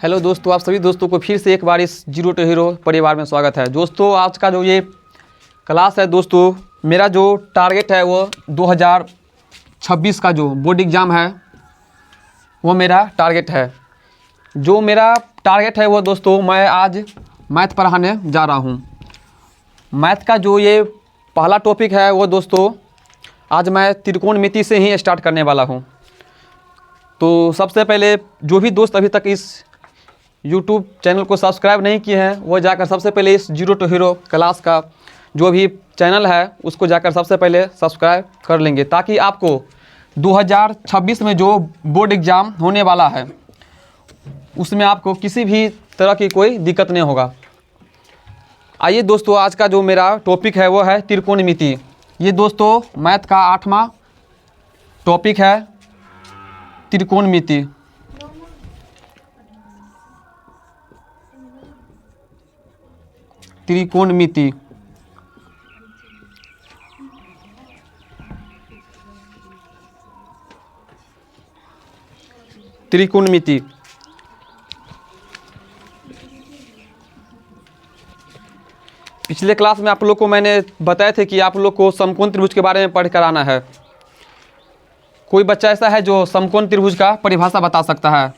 Hello दोस्तों, आप सभी दोस्तों को फिर से एक बार इस जीरो टू हीरो परिवार में स्वागत है। दोस्तों आज का जो ये क्लास है दोस्तों, मेरा जो टारगेट है वो 2026 का जो बोर्ड एग्ज़ाम है वो मेरा टारगेट है। जो मेरा टारगेट है वो दोस्तों, मैं आज मैथ पढ़ाने जा रहा हूँ। मैथ का जो ये पहला टॉपिक है वो दोस्तों, आज मैं त्रिकोणमिति से ही स्टार्ट करने वाला हूँ। तो सबसे पहले जो भी दोस्त अभी तक इस YouTube चैनल को सब्सक्राइब नहीं किए हैं वो जाकर सबसे पहले इस जीरो टू हीरो क्लास का जो भी चैनल है उसको जाकर सबसे पहले सब्सक्राइब कर लेंगे, ताकि आपको 2026 में जो बोर्ड एग्ज़ाम होने वाला है उसमें आपको किसी भी तरह की कोई दिक्कत नहीं होगा। आइए दोस्तों, आज का जो मेरा टॉपिक है वो है त्रिकोणमिति। ये दोस्तों मैथ का 8वां टॉपिक है त्रिकोणमिति। त्रिकोणमिति त्रिकोणमिति पिछले क्लास में आप लोग को मैंने बताया थे कि आप लोग को समकोण त्रिभुज के बारे में पढ़ कर आना है। कोई बच्चा ऐसा है जो समकोण त्रिभुज का परिभाषा बता सकता है?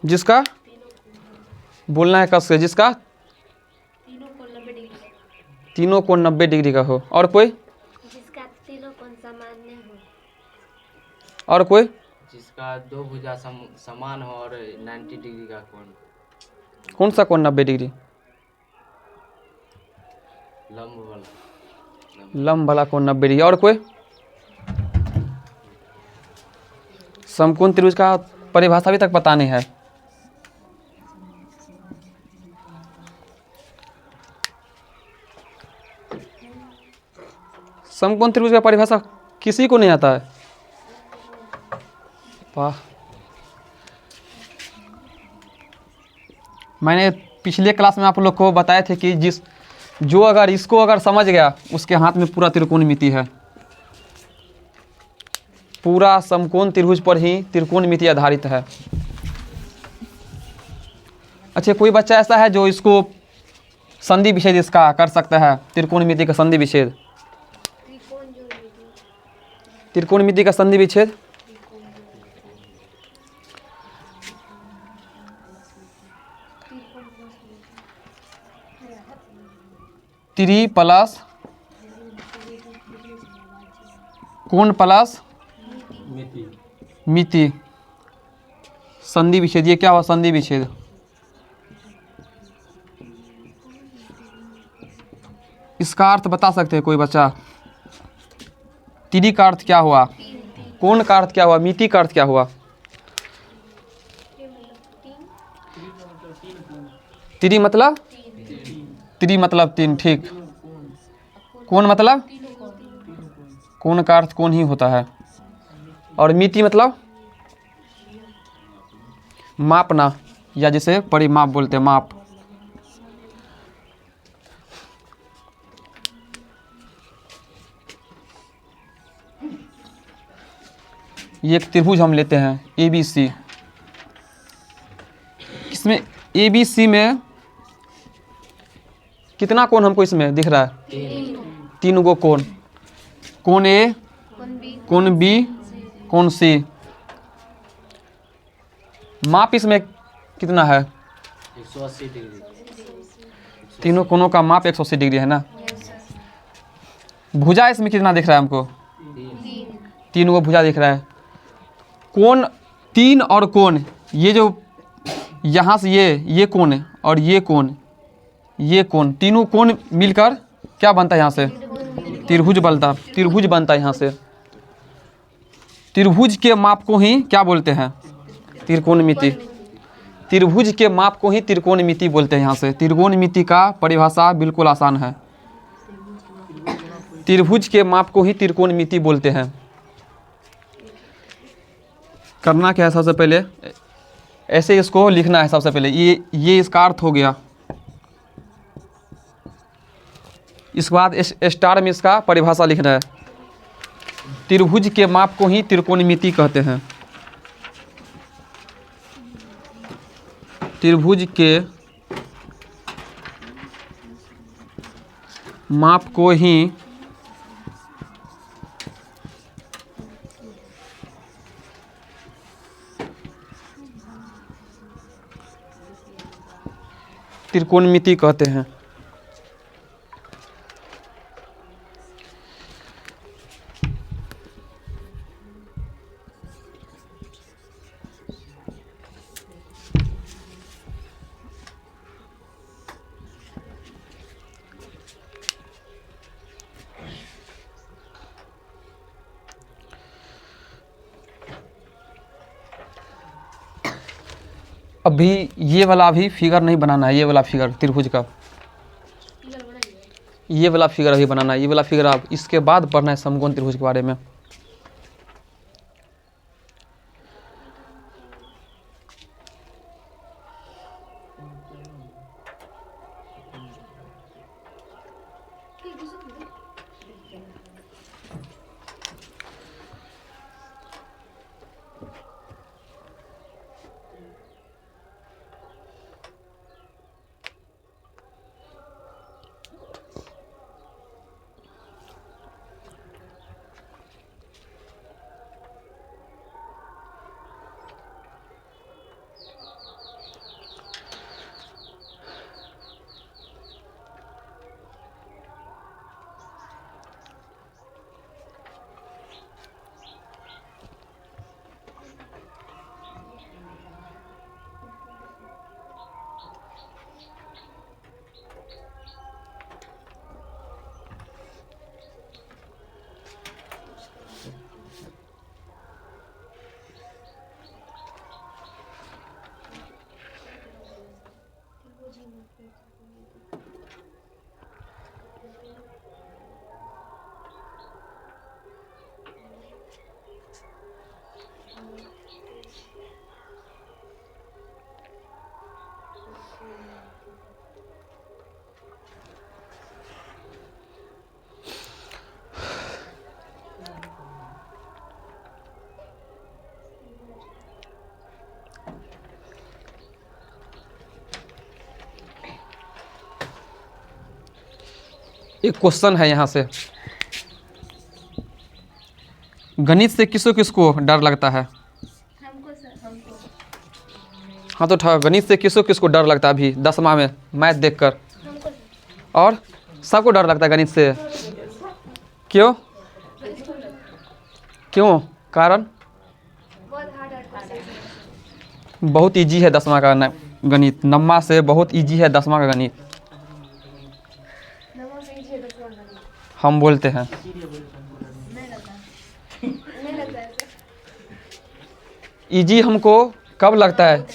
जिसका बोलना है कस से, जिसका तीनों कोण 90 डिग्री का हो। और कोई? जिसका तीनों कोण सामान्य हो। और कोई? जिसका दो भुजा समान हो और 90 डिग्री का कोण। कौन सा कोण 90 डिग्री? लंब वाला कोण 90 डिग्री। और कोई? समकोण त्रिभुज का परिभाषा अभी तक पता नहीं है। समकोण त्रिभुज का परिभाषा किसी को नहीं आता है? वाह। मैंने पिछले क्लास में आप लोग को बताए थे कि जो अगर इसको अगर समझ गया उसके हाथ में पूरा त्रिकोणमिति है। पूरा समकोण त्रिभुज पर ही त्रिकोणमिति आधारित है। अच्छा, कोई बच्चा ऐसा है जो इसको संधि विच्छेद इसका कर सकता है? त्रिकोणमिति का संधि विच्छेद, त्रिकोणमिति का संधि विच्छेद त्रि प्लस कोण प्लस मिति, संधि विच्छेद। ये क्या हुआ? संधि विच्छेद। इसका अर्थ बता सकते हैं कोई बच्चा? त्रि का अर्थ क्या हुआ? कोण का अर्थ क्या हुआ? मिति का अर्थ क्या हुआ? त्रि मतलब? त्रि मतलब तीन, ठीक। कोण मतलब? कोण का अर्थ कोण ही होता है। और मिति मतलब मापना, या जिसे परिमाप बोलते हैं, माप। ये एक त्रिभुज हम लेते हैं ABC। इसमें ABC में कितना कोण हमको इसमें दिख रहा है? तीन गो कोण। कोण A, कोण B, कोण C। माप इसमें कितना है? 180 डिग्री। तीनों कोणों का माप 180 डिग्री है ना। भुजा इसमें कितना दिख रहा है हमको? तीन गो भुजा दिख रहा है। कोण तीन और कोण, ये जो यहाँ से ये कोण और ये कोण, तीनों कोण मिलकर क्या बनता है? यहाँ से त्रिभुज बनता है। यहाँ से त्रिभुज के माप को ही क्या बोलते हैं? त्रिकोणमिति। त्रिभुज के माप को ही त्रिकोणमिति बोलते हैं। यहाँ से त्रिकोणमिति का परिभाषा बिल्कुल आसान है। त्रिभुज के माप को ही त्रिकोणमिति बोलते हैं। करना क्या है? सबसे पहले ऐसे इसको लिखना है। सबसे पहले ये इसका अर्थ हो गया। इसके बाद स्टार में इसका परिभाषा लिखना है। त्रिभुज के माप को ही त्रिकोणमिति कहते हैं। त्रिभुज के माप को ही त्रिकोणमिति कहते हैं। अभी ये वाला भी फिगर नहीं बनाना है, ये वाला फिगर त्रिभुज का, ये वाला फिगर अभी बनाना है। ये वाला फिगर आप इसके बाद पढ़ना है समकोण त्रिभुज के बारे में। एक क्वेश्चन है यहाँ से, गणित से किसको किसको डर लगता है? हमको सर, हमको हाँ तो गणित से किसको किसको डर लगता है अभी 10वां में मैथ देखकर? हमको सर। और सबको डर लगता है गणित से, क्यों क्यों? कारण बहुत हार्ड है। बहुत इजी है 10वां का गणित, 9वां से बहुत इजी है 10वां का गणित, नमो से ही 10 वाला हम बोलते हैं। नहीं लगता है सर। इजी हमको कब लगता है?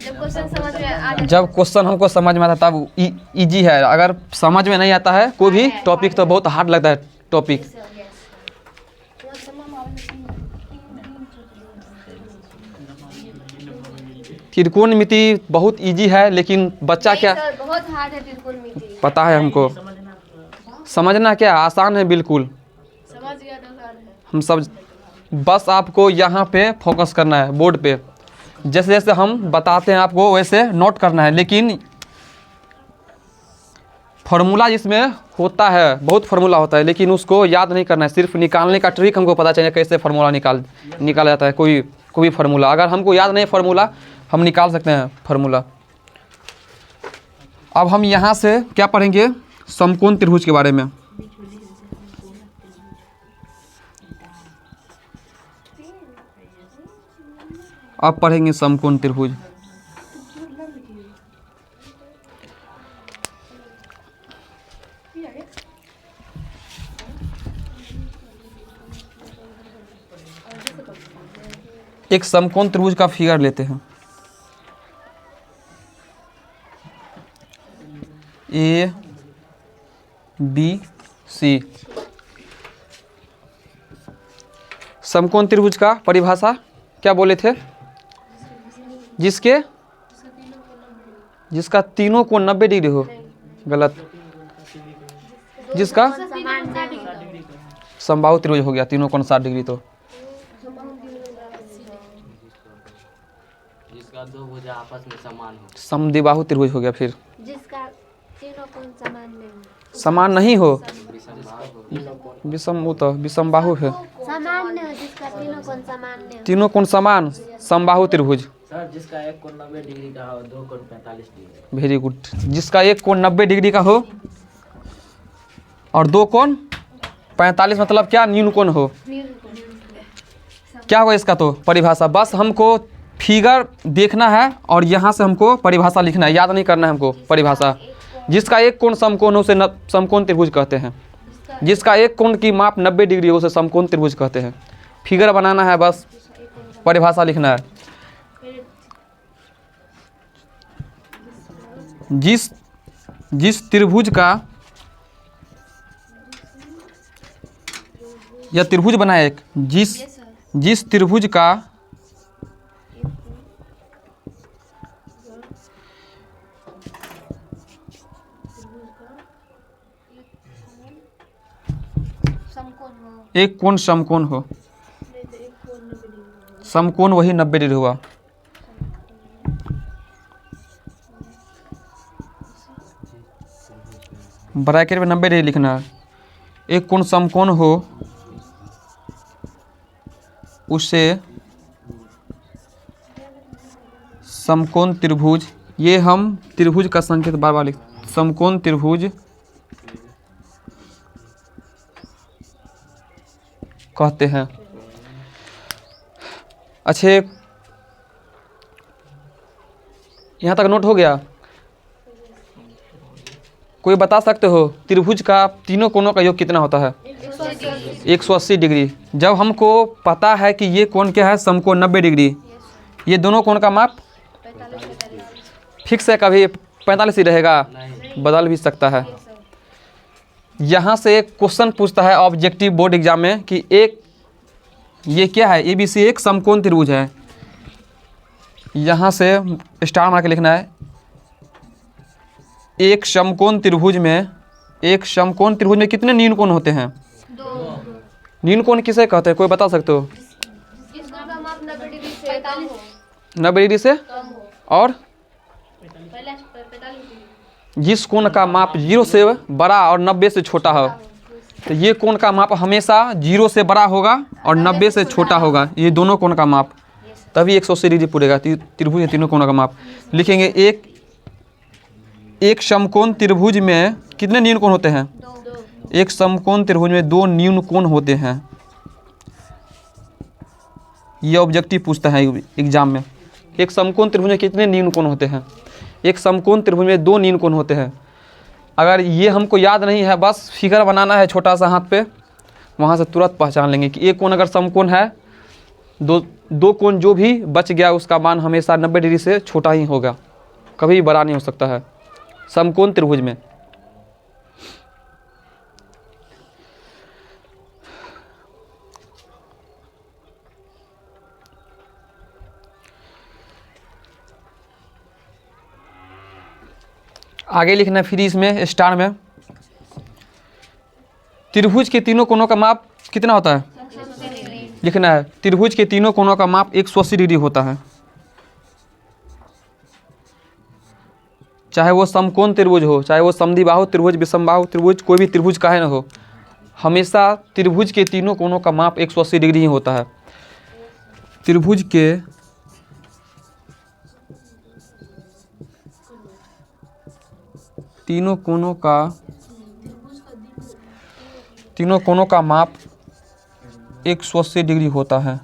जब क्वेश्चन समझ में आ जाए। जब क्वेश्चन हमको समझ में आता है तब इजी है। अगर समझ में नहीं आता है कोई भी टॉपिक तो बहुत हार्ड लगता है टॉपिक। त्रिकोणमिति बहुत इजी है, लेकिन बच्चा क्या सर बहुत हार्ड है त्रिकोणमिति। पता है हमको, समझना क्या आसान है, बिल्कुल समझ गया तो आसान है। हम सब, बस आपको यहाँ पे फोकस करना है बोर्ड पे, जैसे जैसे हम बताते हैं आपको वैसे नोट करना है। लेकिन फार्मूला जिसमें होता है, बहुत फार्मूला होता है, लेकिन उसको याद नहीं करना है, सिर्फ निकालने का ट्रिक हमको पता चाहिए कैसे फार्मूला निकाला जाता है। कोई भी फार्मूला अगर हमको याद नहीं फार्मूला, हम निकाल सकते हैं फार्मूला। अब हम यहाँ से क्या पढ़ेंगे? समकोण त्रिभुज के बारे में। अब पढ़ेंगे समकोण त्रिभुज। एक समकोण त्रिभुज का फिगर लेते हैं। A B C. समकोण त्रिभुज का परिभाषा क्या बोले थे? जिसका तीनों कोण 90 डिग्री हो। गलत। जिसका सामान्य होगा। समबाहु त्रिभुज हो गया, तीनों कोण 60 डिग्री। तो जिसका दो भुजा आपस में समान हो। समद्विबाहु त्रिभुज हो गया। फिर जिसका तीनों कोण समान नहीं हो। समान नहीं हो, विषमबाहु विषम, वो तो विषमबाहु है। सामान्य हो, जिसका तीनों कोण सामान्य हो। तीनों कोण समान, समबाहु त्रिभुज। सर जिसका एक कोण 90 डिग्री का हो, दो कोण 45 डिग्री। Very good. जिसका एक कोण 90 डिग्री का हो और दो कोण 45, मतलब क्या, न्यून कोण हो। क्या होगा इसका तो परिभाषा, बस हमको फिगर देखना है और यहाँ से हमको परिभाषा लिखना है, याद नहीं करना है हमको परिभाषा। जिसका एक कोण समकोण हो उसे समकोण त्रिभुज कहते हैं। जिसका एक कोण की माप 90 डिग्री हो उसे समकोण त्रिभुज कहते हैं। फिगर बनाना है, बस परिभाषा लिखना है। जिस त्रिभुज का, यह त्रिभुज बना है एक, जिस त्रिभुज का एक कोण समकोण हो, समकोण वही 90 डिग्री हुआ। ब्रैकेट में 90 डिग्री लिखना है। एक कोण समकोण हो उसे समकोण त्रिभुज, ये हम त्रिभुज का संकेत बार बार लिख, समकोण त्रिभुज कहते हैं। अच्छे, यहाँ तक नोट हो गया। कोई बता सकते हो त्रिभुज का तीनों कोणों का योग कितना होता है? 180 डिग्री। जब हमको पता है कि ये कोण क्या है, समकोण 90 डिग्री, ये दोनों कोण का माप फिक्स है, कभी 45 ही रहेगा, बदल भी सकता है। यहाँ से एक क्वेश्चन पूछता है ऑब्जेक्टिव बोर्ड एग्जाम में कि एक, ये क्या है, ABC एक समकोण त्रिभुज है। यहाँ से स्टार मार के लिखना है, एक समकोण त्रिभुज में कितने न्यून कोण होते हैं? न्यून कोण किसे कहते हैं, कोई बता सकते हो? जिसका माप 90 डिग्री से कम हो। 90 डिग्री से कम हो। और 45 डिग्री। जिस कोण का माप 0 से बड़ा और 90 से छोटा हो, तो ये कोण का माप हमेशा 0 से बड़ा होगा और 90 से छोटा होगा। ये दोनों कोण का माप, तभी 180 डिग्री पूरेगा। त्रिभुज है, तीनों कोणों का माप लिखेंगे। एक समकोण त्रिभुज में कितने न्यून कोण होते हैं? एक समकोण त्रिभुज में 2 न्यून कोण होते हैं। ये ऑब्जेक्टिव पूछता है एग्जाम में, एक समकोण त्रिभुज में कितने न्यून कोण होते हैं? एक समकोण त्रिभुज में 2 न्यून कोण होते हैं। अगर ये हमको याद नहीं है, बस फिगर बनाना है छोटा सा हाथ पे, वहाँ से तुरंत पहचान लेंगे कि एक कोण अगर समकोण है, दो कोण जो भी बच गया उसका मान हमेशा 90 डिग्री से छोटा ही होगा, कभी बड़ा नहीं हो सकता है समकोण त्रिभुज में। आगे लिखना है फिर इसमें स्टार में, त्रिभुज के तीनों कोणों का माप कितना होता है? लिखना है त्रिभुज के तीनों कोणों का माप 180 डिग्री होता है। चाहे वो समकोण त्रिभुज हो, चाहे वो समद्विबाहु त्रिभुज, विषमबाहु त्रिभुज, कोई भी त्रिभुज काहे न हो, हमेशा त्रिभुज के तीनों कोणों का माप 180 डिग्री ही होता है। त्रिभुज के तीनों कोणों का माप 180 डिग्री होता है।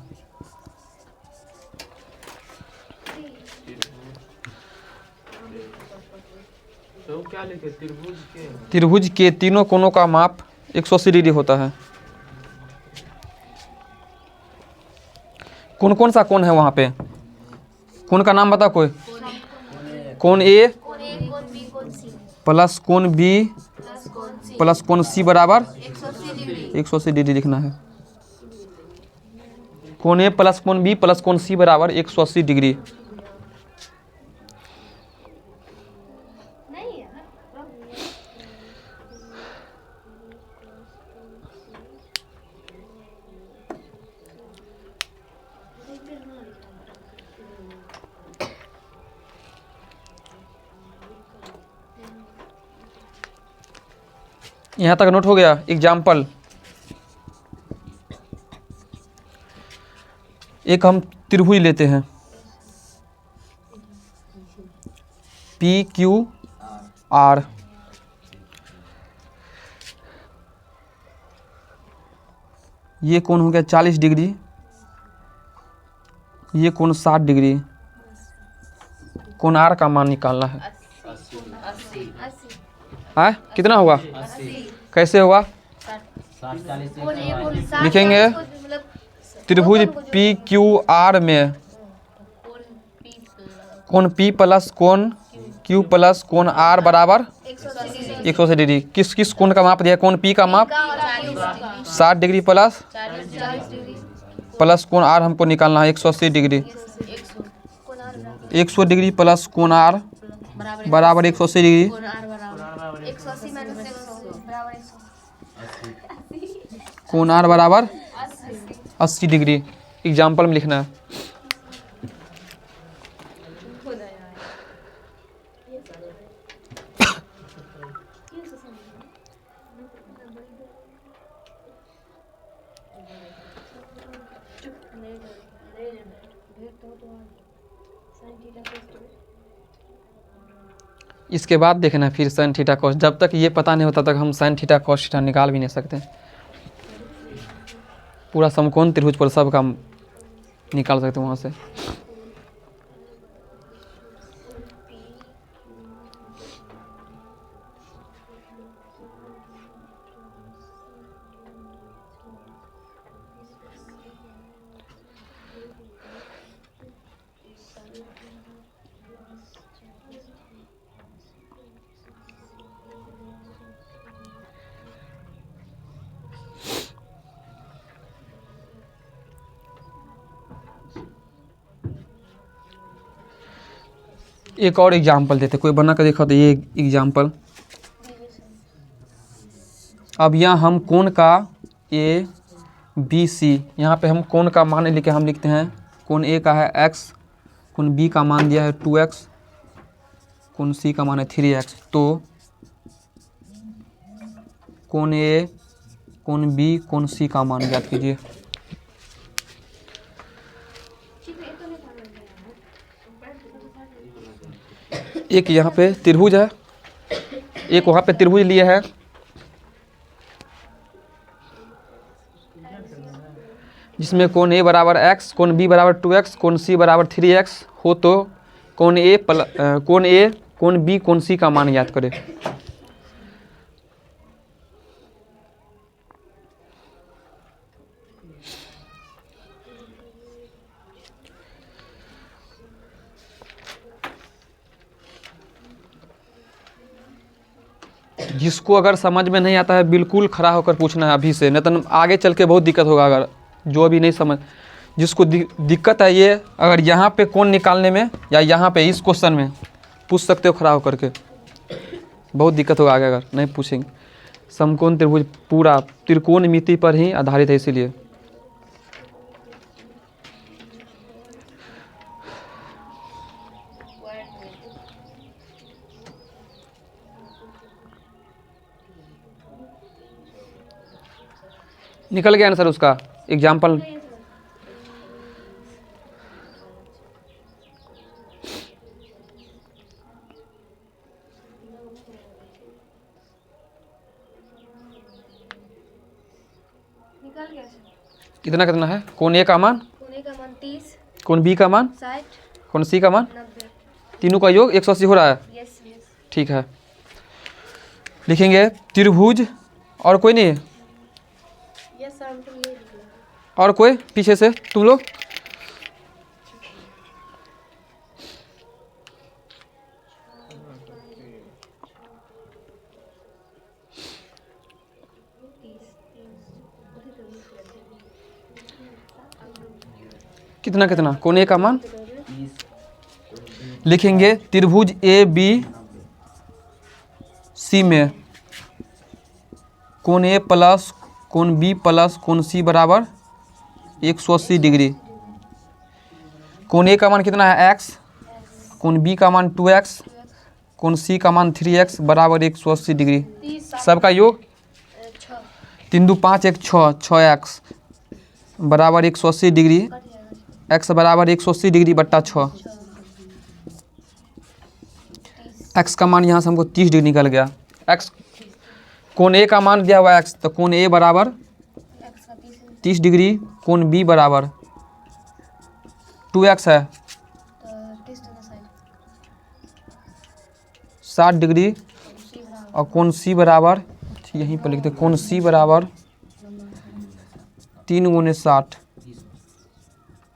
तो क्या लिखे? त्रिभुज के तीनों कोणों का माप 180 डिग्री होता है। कौन कौन सा कोण है वहाँ पे? कोण का नाम बता कोई? कोण A प्लस कोण B प्लस कोण C बराबर 180 डिग्री लिखना है। कोण A प्लस कोण B प्लस कोण C बराबर 180 डिग्री। यहाँ तक नोट हो गया। एग्जाम्पल, एक हम त्रिभुज लेते हैं पी क्यू आर। ये कोण हो गया 40 डिग्री, ये कोण 60 डिग्री। कोण आर का मान निकालना है। 80 हाँ, कितना होगा? 80। कैसे होगा? 60-40 लिखेंगे त्रिभुज पी क्यू आर में कोण पी प्लस कोण क्यू प्लस कोण आर बराबर 180 डिग्री। किस किस कोण का माप दिया? कोण पी का माप 60 डिग्री प्लस कोण आर हमको निकालना है 180 डिग्री। 100 डिग्री प्लस कोण आर बराबर 180 डिग्री। 180 माइनस 100 बराबर 100। कोण आर बराबर 80 डिग्री। एग्जाम्पल में लिखना है। इसके बाद देखना फिर साइन थीटा कॉस। जब तक ये पता नहीं होता तक हम साइन थीटा कॉस थीटा निकाल भी नहीं सकते। पूरा समकोण त्रिभुज पर सब का निकाल सकते हैं वहाँ से। एक और एग्जाम्पल देते, कोई बना कर देखा तो ये एग्जाम्पल। अब यहाँ हम कोण का ए बी सी, यहाँ पे हम कोण का मान लिखे हम लिखते हैं कोण ए का है x, कोण बी का मान दिया है 2x, कोण सी का मान है 3x। तो कोण ए, कोण बी, कोण सी का मान ज्ञात कीजिए। एक यहाँ पे त्रिभुज है, एक वहाँ पे त्रिभुज लिए है। जिसमें कोण ए बराबर x, कोण बी बराबर 2x, कोण सी बराबर 3x हो तो कोण ए, कोण बी, कोण सी का मान ज्ञात करें। जिसको अगर समझ में नहीं आता है बिल्कुल खड़ा होकर पूछना है अभी से, नहीं तो आगे चल के बहुत दिक्कत होगा। अगर जो अभी नहीं समझ, जिसको दिक्कत है ये अगर यहाँ पे कोण निकालने में या यहाँ पे इस क्वेश्चन में पूछ सकते हो खड़ा होकर के, बहुत दिक्कत होगा आगे अगर नहीं पूछेंगे। समकोण त्रिभुज पूरा त्रिकोणमिति पर ही आधारित है, इसीलिए। निकल गया आंसर उसका एग्जाम्पल। निकल गया सर। कितना कितना है? कोण ए का मान, कोण ए का मान 30, कोण बी का मान, 60, कोण सी का मान, 90। तीनों का योग 180 हो रहा है। Yes yes. ठीक है, लिखेंगे त्रिभुज। और कोई नहीं है? यस सर, हम तो ये लिखना है। और कोई पीछे से तुम लोग? कितना कितना? कोण ए का मान लिखेंगे त्रिभुज ए बी सी में कोण ए प्लस कोण बी प्लस कोण सी बराबर 180 डिग्री। कोण ए का मान कितना है? x, कोण बी का मान 2x, कोण सी का मान 3x बराबर 180 डिग्री। सबका योग 3 2 5 1 6 6x बराबर 180 डिग्री, x बराबर 180 डिग्री बट्टा 6। x का मान यहाँ से हमको 30 डिग्री निकल गया। x कोण A का मान दिया हुआ है x, तो कोण A बराबर एक्स का 30 डिग्री, कोण B बराबर 2x है तो 30 टू द साइड 60 डिग्री, सी बराबर और कोण C बराबर यहीं पर लिखते, कोण C बराबर 3 गुने 60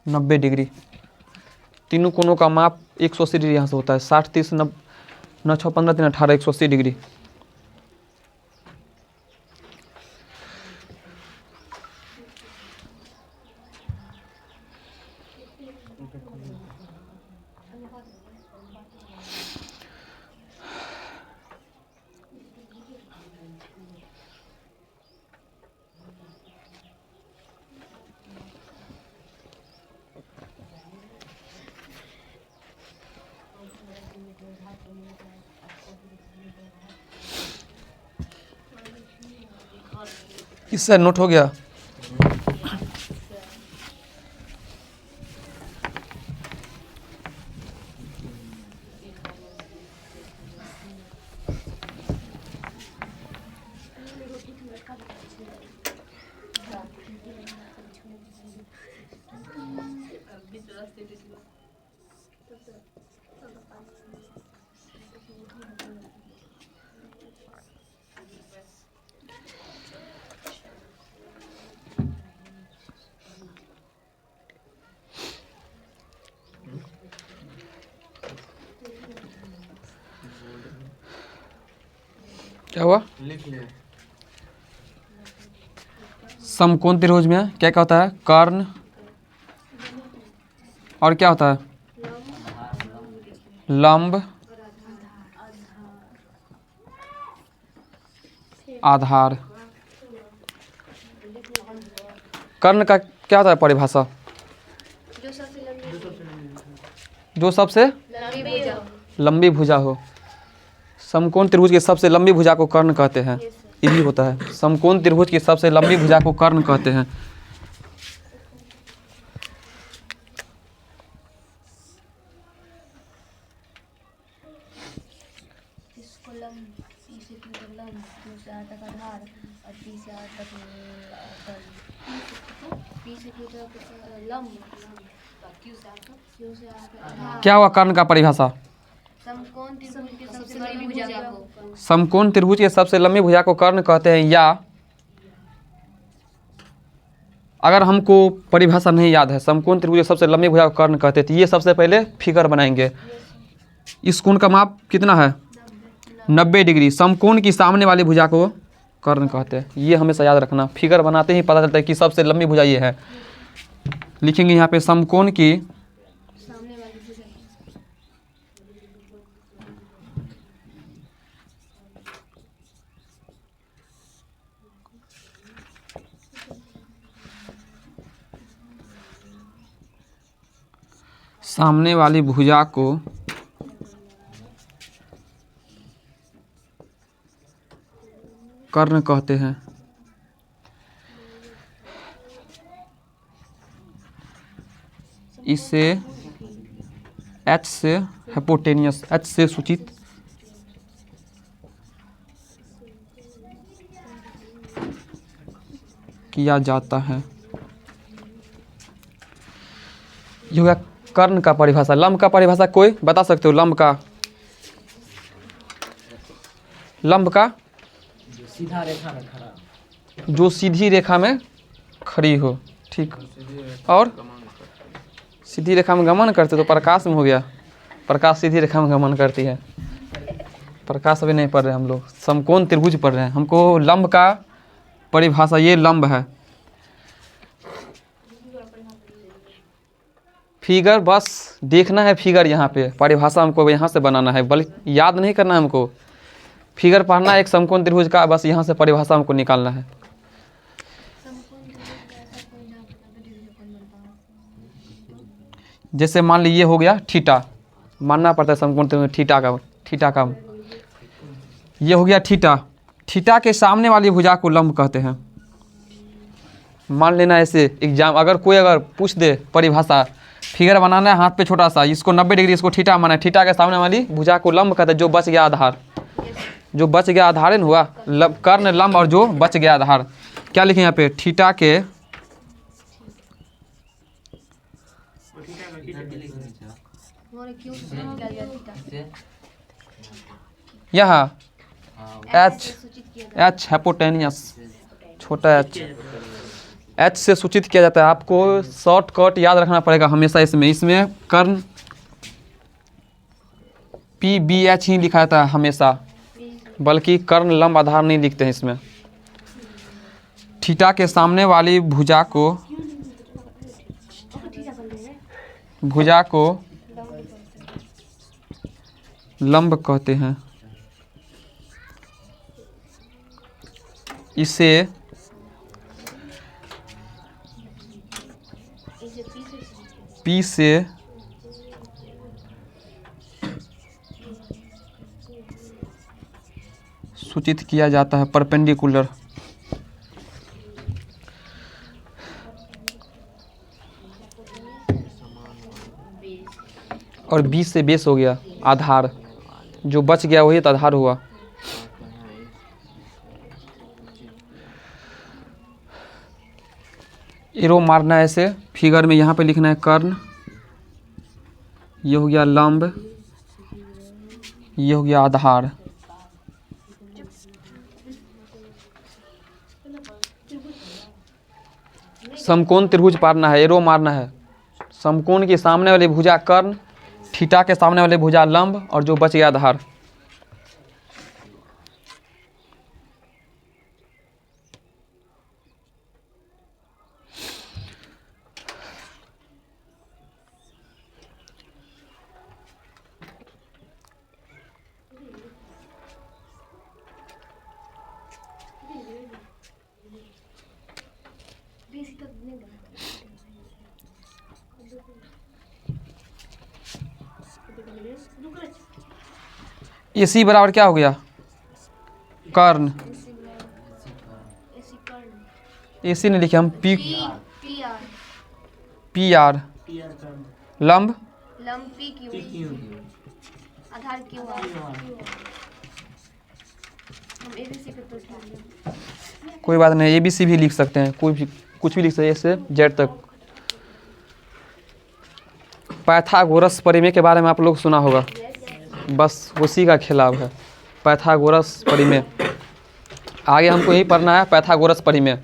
90 डिग्री। तीनों कोणों का माप 180 डिग्री यहाँ से होता है। 60 30 9 6 15 3 18 180 डिग्री। इससे नोट हो गया। क्या हुआ? लिख ले। समकोण त्रिभुज में क्या क्या होता है? कर्ण, और क्या होता है? लंब, आधार। कर्ण का क्या होता है परिभाषा? जो सबसे जो सबसे लंबी भुजा लंबी भुजा हो। समकोण त्रिभुज की सबसे लंबी भुजा को कर्ण कहते हैं। ये भी होता है। समकोण त्रिभुज की सबसे लंबी भुजा को कर्ण कहते हैं। इसको लंब, सी से क्यू तक लंब, क्यू से आर तक आधार और टी से आर तक पी से क्यू तक लंब, क्यू से आर तक आधार। क्या हुआ कर्ण का परिभाषा? समकोण त्रिभुज की सबसे लंबी भुजा को समकोण त्रिभुज की सबसे लंबी भुजा को कर्ण कहते हैं। या अगर हमको परिभाषा नहीं याद है, समकोण त्रिभुज की सबसे लंबी भुजा को कर्ण कहते हैं, तो ये सबसे पहले फिगर बनाएंगे। इस कोण का माप कितना है? 90 डिग्री। समकोण की सामने वाली भुजा को कर्ण कहते हैं। ये हमेशा याद रखना। फिगर बनाते ही पता चलता है कि सबसे लंबी भुजा ये है। लिखेंगे यहाँ पे समकोण की सामने वाली भुजा सामने वाली भुजा को कर्ण कहते हैं। इसे H से हाइपोटेनियस, H से सूचित किया जाता है। ये हो गया कर्ण का परिभाषा। लंब का परिभाषा कोई बता सकते हो? लंब का जो सीधा रेखा में खड़ा। जो सीधी रेखा में खड़ी हो। ठीक। और सीधी रेखा में गमन करते तो प्रकाश में हो गया। प्रकाश सीधी रेखा में गमन करती है। प्रकाश अभी नहीं पढ़ रहे हम लोग, समकोण त्रिभुज पढ़ रहे हैं। हमको लंब का परिभाषा, ये लंब है। फिगर बस देखना है। फिगर यहाँ पे परिभाषा हमको यहाँ से बनाना है, बल्कि याद नहीं करना है हमको। फिगर पढ़ना है एक समकोण त्रिभुज का, बस यहाँ से परिभाषा हमको निकालना है। जैसे मान लीजिए हो गया थीटा, मानना पड़ता है समकोण त्रिभुज थीटा का ये हो गया थीटा। थीटा के सामने वाली भुजा को लंब कहते हैं। मान लेना ऐसे एग्जाम अगर कोई अगर पूछ दे परिभाषा, फिगर बनाना है हाथ पे छोटा सा, इसको 90 डिग्री, इसको थीटा माना है, थीटा के सामने वाली भुजा को लंब कहते हैं, जो बच गया आधार, जो बच गया आधार है ना हुआ कर्ण लंब और जो बच गया आधार। क्या लिखें यहाँ पे, थीटा के और क्यों क्या गया थीटा यहाँ एच, से सूचित किया जाता एच हाइपोटेनियस, छोटा एच से सूचित किया जाता है। आपको शॉर्टकट याद रखना पड़ेगा हमेशा इसमें कर्ण पी बी एच ही लिखा जाता है हमेशा, बल्कि कर्ण लंब आधार नहीं लिखते हैं इसमें। थीटा के सामने वाली भुजा को लंब कहते हैं। इसे पी से सूचित किया जाता है परपेंडिकुलर, और बी से बेस हो गया आधार, जो बच गया वही तो आधार हुआ। एरो मारना है ऐसे फिगर में, यहाँ पे लिखना है कर्ण, ये हो गया लंब, ये हो गया आधार। समकोण त्रिभुज पारना है, एरो मारना है, समकोण के सामने वाली भुजा कर्ण, थीटा के सामने वाली भुजा लंब और जो बच गया आधार। AC बराबर क्या हो गया, कर्ण, AC ने लिखे हम पी पी आर, लंब लंब पी क्यू आधार क्यू आर। हम एबीसी पे तो लिखेंगे। कोई बात नहीं, ABC भी लिख सकते हैं, कोई भी कुछ भी लिख सकते हैं, A से Z तक। पाइथागोरस परिमेय के बारे में आप लोग सुना होगा, बस उसी का खिलाफ है पाइथागोरस परिमेय। आगे हमको यही पढ़ना है पाइथागोरस परिमेय।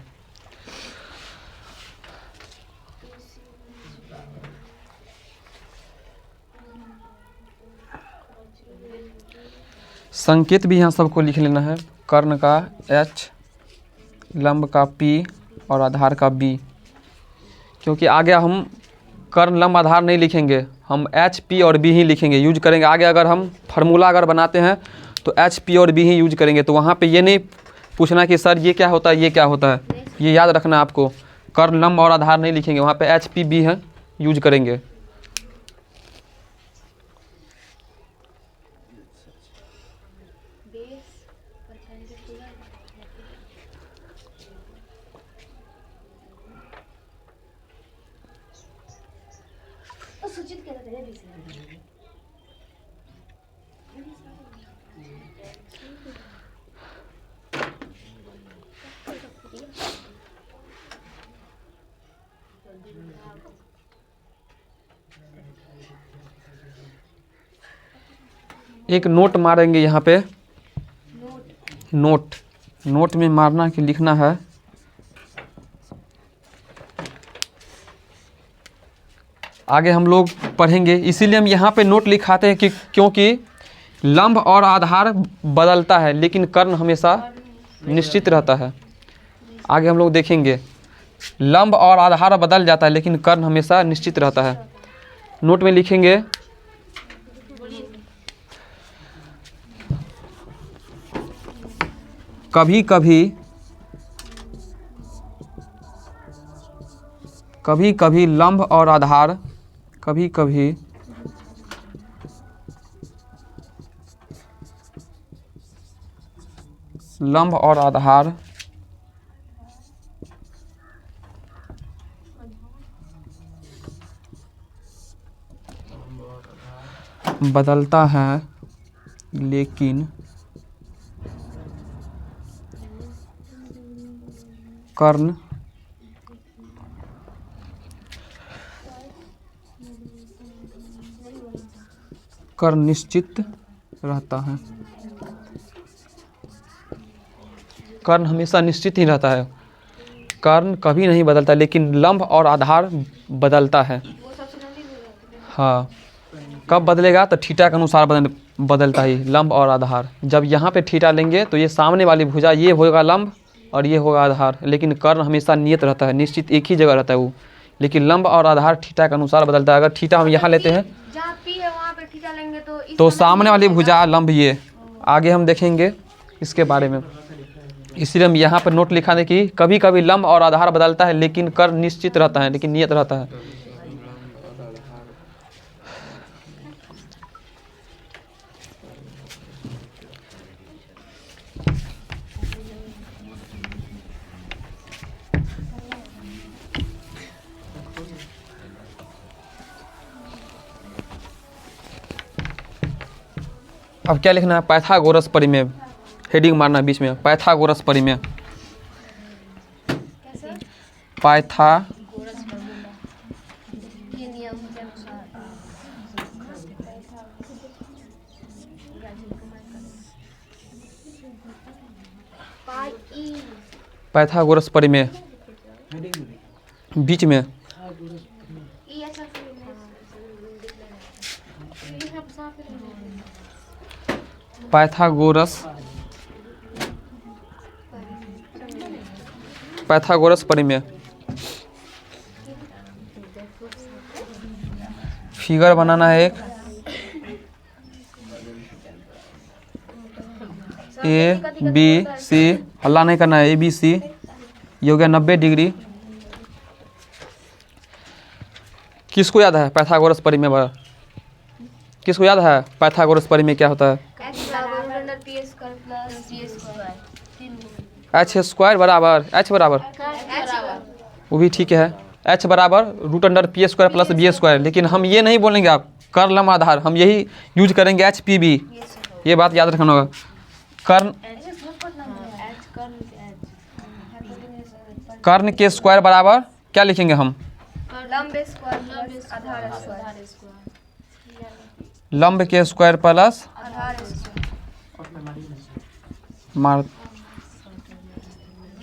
संकेत भी यहाँ सबको लिख लेना है, कर्ण का H, लंब का P और आधार का B, क्योंकि आगे हम कर्ण लंब आधार नहीं लिखेंगे, हम H, P और B ही लिखेंगे, यूज करेंगे। आगे अगर हम फार्मूला अगर बनाते हैं तो H, P और B ही यूज करेंगे, तो वहाँ पे ये नहीं पूछना कि सर ये क्या होता है, ये क्या होता है, ये याद रखना आपको। कर्ण लंब और आधार नहीं लिखेंगे, वहाँ पे H, P, B है यूज करेंगे। सूचित किया जाता है बीसी। एक नोट मारेंगे यहाँ पे, नोट में मारना कि लिखना है आगे हम लोग पढ़ेंगे, इसीलिए हम यहाँ पे नोट लिखाते हैं कि क्योंकि लंब और आधार बदलता है लेकिन कर्ण हमेशा निश्चित रहता है। आगे हम लोग देखेंगे लंब और आधार बदल जाता है लेकिन कर्ण हमेशा निश्चित रहता है। नोट में लिखेंगे कभी कभी लंब और आधार लंब और आधार बदलता है लेकिन कर्ण निश्चित रहता है। कर्ण हमेशा निश्चित ही रहता है। कर्ण कभी नहीं बदलता लेकिन लंब और आधार बदलता है। हाँ, कब बदलेगा तो थीटा के अनुसार बदलता ही लंब और आधार। जब यहाँ पे थीटा लेंगे तो ये सामने वाली भुजा ये होगा लंब और ये होगा आधार, लेकिन कर्ण हमेशा नियत रहता है, निश्चित एक ही जगह रहता है वो। लेकिन लंब और आधार थीटा के अनुसार बदलता है। अगर थीटा हम यहाँ लेते हैं जहाँ पी है वहाँ पे थीटा लेंगे तो सामने वाली भुजा लंब ये। आगे हम देखेंगे इसके बारे में, इसलिए हम यहाँ पर नोट लिखा है कि कभी कभी लंब और आधार बदलता है लेकिन कर्ण निश्चित रहता है, लेकिन नियत रहता है। अब क्या लिखना है? पाइथागोरस परिमेय। हेडिंग मारना बीच में, पाइथागोरस परिमेय। पाइथा ये नियम के अनुसार पाइथागोरस परिमेय बीच में पाइथागोरस परिमेय। फिगर बनाना है एक, ए बी सी, हल्ला नहीं करना है, ए बी सी। ये हो गया 90 डिग्री। किसको याद है पाइथागोरस परिमेय बार? किसको याद है पाइथागोरस परिमेय क्या होता है? एच स्क्वायर बराबर एच बराबर, वो भी ठीक है, एच बराबर root under P square plus B square. लेकिन हम ये नहीं बोलेंगे आप कर्ण लंब आधार, हम यही यूज करेंगे एच पी बी। ये बात याद रखना होगा। कर्ण के स्क्वायर बराबर क्या लिखेंगे हम? लंब के स्क्वायर प्लस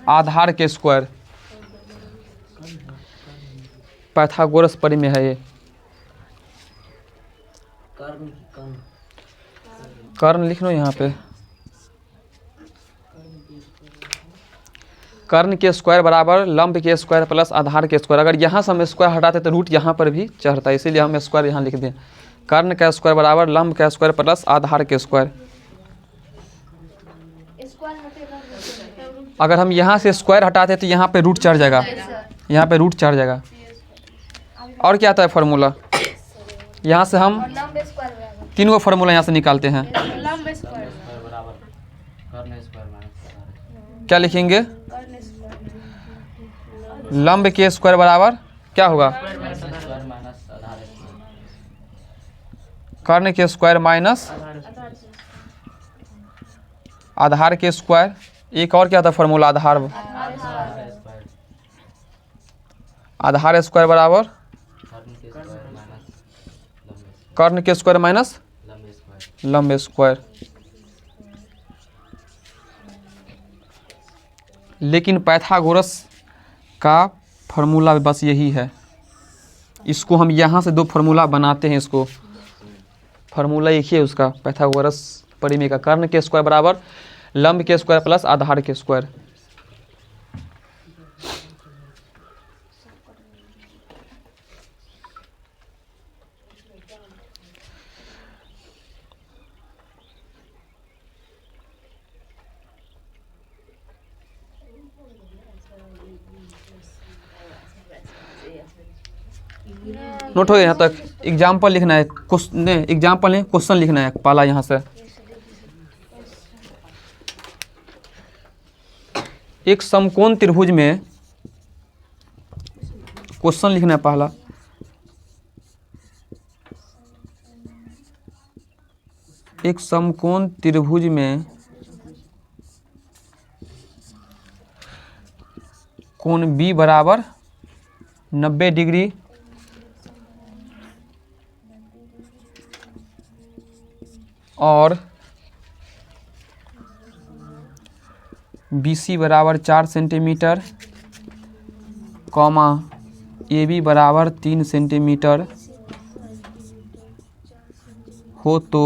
आधार के स्क्वायर। पाइथागोरस परिमेय है ये। कर्ण लिख लो यहाँ पे। कर्ण के स्क्वायर बराबर लंब के स्क्वायर प्लस आधार के स्क्वायर। अगर यहाँ से हम स्क्वायर हटाते तो रूट यहाँ पर भी चढ़ता है, इसीलिए हम स्क्वायर यहाँ लिख दें। कर्ण का स्क्वायर बराबर लंब का स्क्वायर प्लस आधार के स्क्वायर। अगर हम यहाँ से स्क्वायर हटाते तो यहाँ पे रूट चढ़ जाएगा, यहाँ पे रूट चढ़ जाएगा। और क्या आता है फार्मूला? यहाँ से हम तीन गो फार्मूला यहाँ से निकालते हैं। क्या लिखेंगे? लंब के स्क्वायर बराबर क्या होगा? कर्ण के स्क्वायर माइनस आधार के स्क्वायर। एक और क्या था फार्मूला? आधार स्क्वायर बराबर कर्ण के स्क्वायर माइनस लंब स्क्वायर। लेकिन पाइथागोरस का फार्मूला बस यही है। इसको हम यहाँ से दो फार्मूला बनाते हैं। इसको फार्मूला एक ही है उसका, पाइथागोरस परिमेय का। कर्ण के स्क्वायर बराबर लंब के स्क्वायर प्लस आधार के स्क्वायर। नोट हो गया यहाँ तक? एग्जाम्पल लिखना है, एग्जाम्पल नहीं क्वेश्चन लिखना है पहला। यहाँ से एक समकोण त्रिभुज में क्वेश्चन लिखना है पहला। एक समकोण त्रिभुज में कोण बी बराबर 90 डिग्री और BC बराबर 4 सेंटीमीटर कॉमा AB बराबर 3 सेंटीमीटर हो तो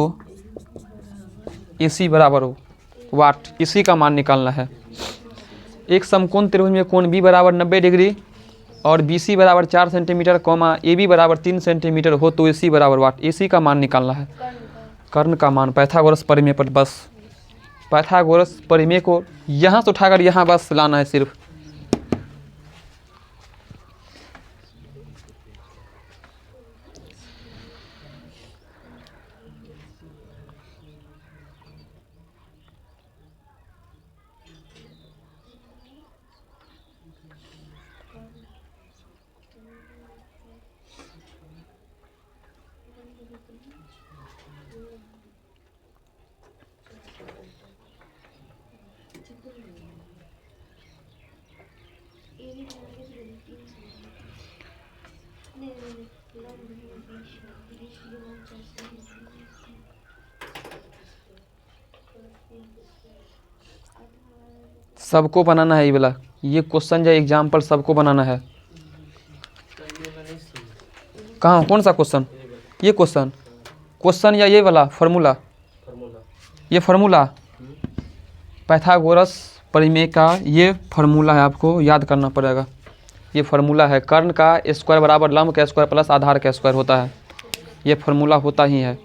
AC बराबर हो वाट, इसी का मान निकालना है। एक समकोण त्रिभुज में कोण B बराबर 90 डिग्री और BC बराबर 4 सेंटीमीटर कॉमा AB बराबर 3 सेंटीमीटर हो तो AC बराबर वाट, AC का मान निकालना है। कर्ण का मान पाइथागोरस परिमेय पर बस पाइथागोरस परिमेय को यहाँ से उठाकर यहाँ बस लाना है सिर्फ। सबको बनाना है ये वाला, ये क्वेश्चन जो एग्जाम्पल सबको बनाना है। कहाँ, कौन सा क्वेश्चन? ये क्वेश्चन या ये वाला फार्मूला? ये फार्मूला पाइथागोरस परिमेय का ये फार्मूला है, आपको याद करना पड़ेगा। ये फार्मूला है, कर्ण का स्क्वायर बराबर लंब का स्क्वायर प्लस आधार का स्क्वायर होता है। ये फार्मूला होता ही है,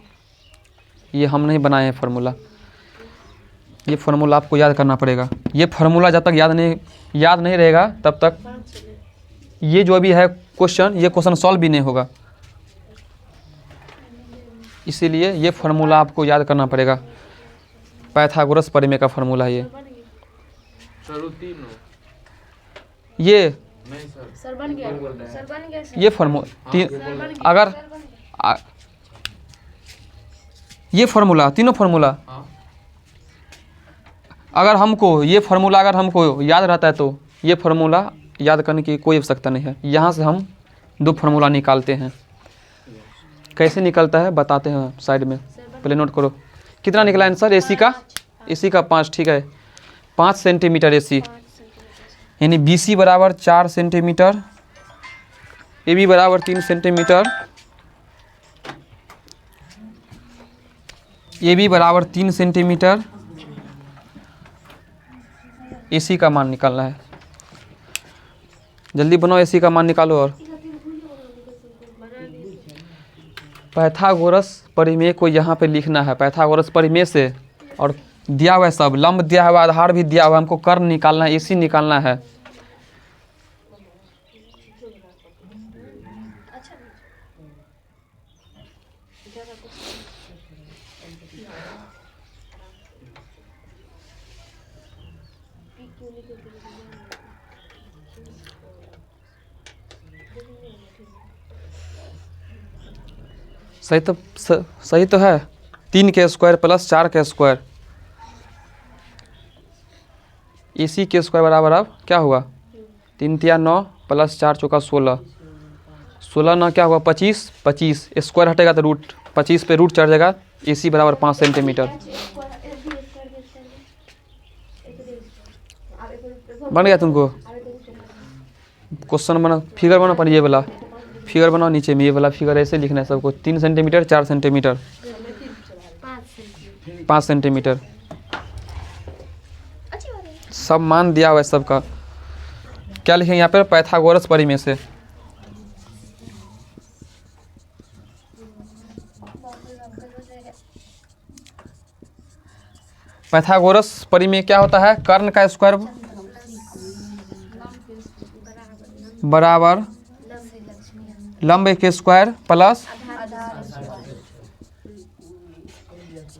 ये हम नहीं बनाए हैं फार्मूला। ये फार्मूला आपको याद करना पड़ेगा। ये फार्मूला जब तक याद नहीं रहेगा तब तक ये जो भी है क्वेश्चन, ये क्वेश्चन सॉल्व भी नहीं होगा। इसीलिए ये फार्मूला आपको याद करना पड़ेगा। पाइथागोरस परिमेय का फार्मूला है ये। ये सर बन गया सर। ये फार्मूला अगर ये फार्मूला, तीनों फार्मूला अगर हमको याद रहता है तो ये फार्मूला याद करने की कोई आवश्यकता नहीं है। यहाँ से हम 2 फार्मूला निकालते हैं। कैसे निकलता है बताते हैं साइड में, पहले नोट करो। कितना निकला आंसर? AC का 5, ठीक है। 5 सेंटीमीटर AC, यानी BC बराबर 4 सेंटीमीटर, AB बराबर 3 सेंटीमीटर, AB बराबर 3 सेंटीमीटर, AC का मान निकालना है। जल्दी बनाओ, AC का मान निकालो। और पाइथागोरस परिमेय को यहाँ पे लिखना है। पाइथागोरस परिमेय से और दिया हुआ है सब, लंब दिया हुआ, आधार भी दिया हुआ, हमको कर्ण निकालना है, AC निकालना है। सही तो है। 3 के स्क्वायर प्लस 4 के स्क्वायर, AC के स्क्वायर बराबर अब क्या हुआ? 3 तिया 9 प्लस 4 चौका 16, 16 ना क्या हुआ? 25, 25 स्क्वायर हटेगा तो रूट, 25 पे रूट चढ़ जाएगा। AC बराबर 5 सेंटीमीटर। बन गया तुमको? क्वेश्चन बना, फिगर बना पर ये वाला फिगर बनाओ। नीचे में ये वाला फिगर ऐसे लिखना है सबको। 3 सेंटीमीटर, 4 सेंटीमीटर, 5 सेंटीमीटर, सब मान दिया हुआ है सबका। क्या लिखेंगे यहाँ पर? पाइथागोरस परिमेय से। पाइथागोरस परिमेय क्या होता है? कर्ण का स्क्वायर बराबर लंब के स्क्वायर प्लस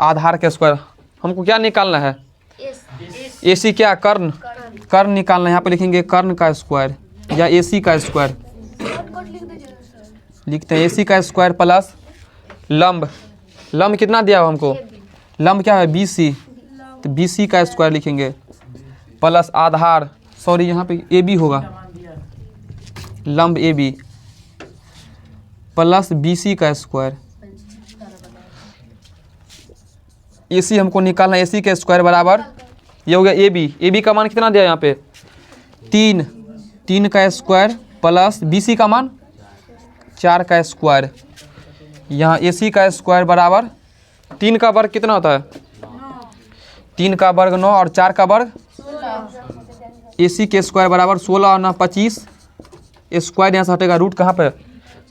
आधार के स्क्वायर। हमको क्या निकालना है? AC क्या? कर्ण निकालना है। यहाँ पे लिखेंगे कर्ण का स्क्वायर या AC का स्क्वायर। लिखते हैं AC का स्क्वायर प्लस लंब कितना दिया हुआ हमको? लंब क्या है BC, तो BC का स्क्वायर लिखेंगे प्लस आधार, सॉरी यहाँ पे AB होगा, लंब AB प्लस BC का स्क्वायर। AC हमको निकालना है, AC का स्क्वायर बराबर ये हो गया AB का मान कितना दिया यहाँ पे 3 का स्क्वायर प्लस BC का मान 4 का स्क्वायर। यहाँ AC का स्क्वायर बराबर 3 का वर्ग कितना होता है 3 का वर्ग 9 और 4 का वर्ग AC के स्क्वायर बराबर 16 और 9 25, स्क्वायर यहाँ से हटेगा, रूट कहाँ पे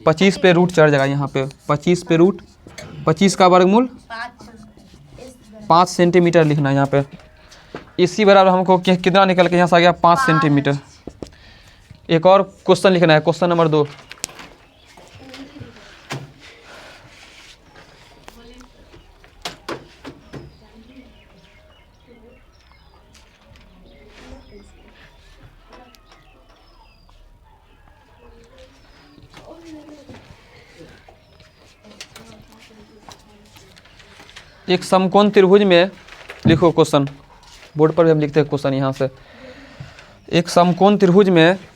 25 पे रूट चढ़ जाएगा, यहाँ पे 25 पे रूट, 25 का वर्गमूल 5 सेंटीमीटर लिखना है यहाँ पे। इसी बराबर हमको कितना निकल के यहाँ से आ गया 5 सेंटीमीटर। एक और क्वेश्चन लिखना है, क्वेश्चन नंबर 2। एक समकोण त्रिभुज में, लिखो क्वेश्चन, बोर्ड पर भी हम लिखते हैं क्वेश्चन यहाँ से। एक समकोण त्रिभुज में